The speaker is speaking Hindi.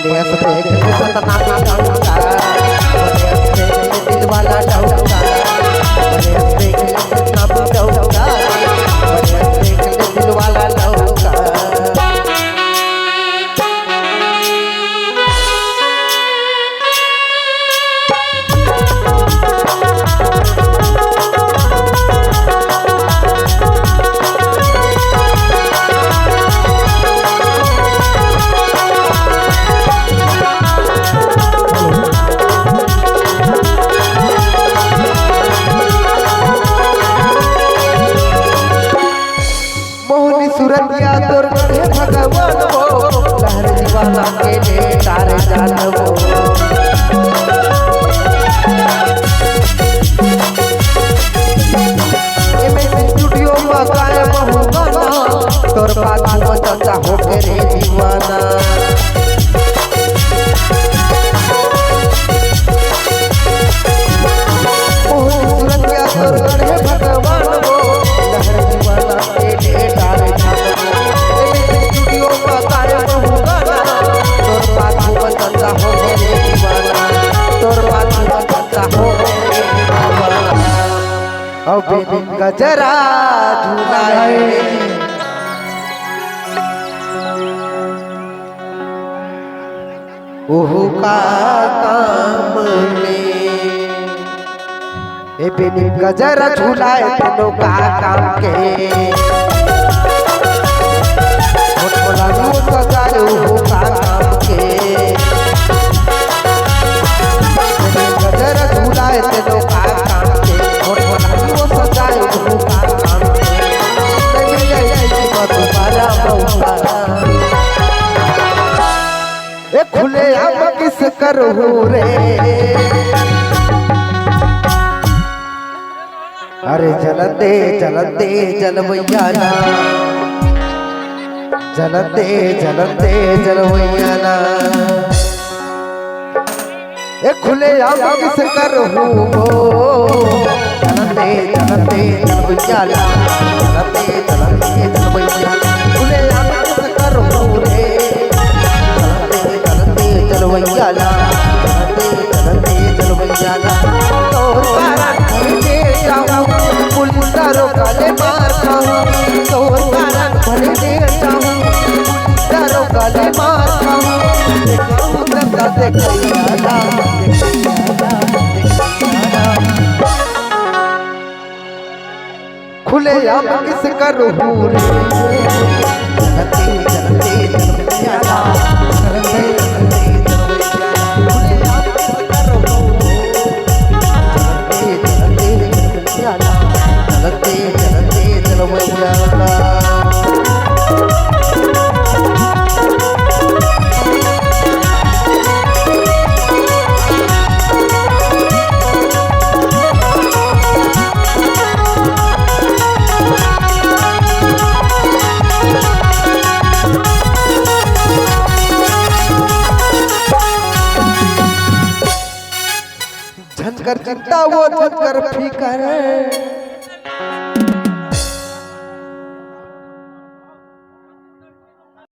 मनेस देख ले सतना डाउका मनेस देख ले दिल वाला डाउका मनेस देख ले सतना डाउका मनेस देख ले दिल वाला डाउका सूरतिया तोर हे भगवान हो लहर दीवाना के ले तारे जानवो एमे स्टूडियो में कायम हो गाना तोर बात बचता हो के रे दीवाना सूरतिया तोर हे भगवान हो लहर दीवाना के ले तारे गजरा झूलाए ओहु का काम ले ए बेनी गजरा झूलाए तेनो का काम के मोटला नु सजाए ओहु का काम के गजरा झूलाए तेनो का काम के मोटला नु सजाए ओहु का काम के नहीं जाए तुम्हारा मौका ए खुले आम किस करूं रे अरे जलते जलते जलवैया ना जलते जलते जलवैया ना ए खुले आम किस करूं जलते जलते जलवैया ना जलते जलते जलवैया खुले आम किस करूं रे जलवैया ना जलते जलवैया ना तोर कारण भले जाऊं पुलिसदारो काले मार खाऊं तोर कारण भले जाऊं पुलिसदारो काले मार खाऊं देखूं दंगा देखैया ना खुले आम किस करूं रे जलते जलते जलवैया ना जलते झनकर चिंता वो झनकर फिकर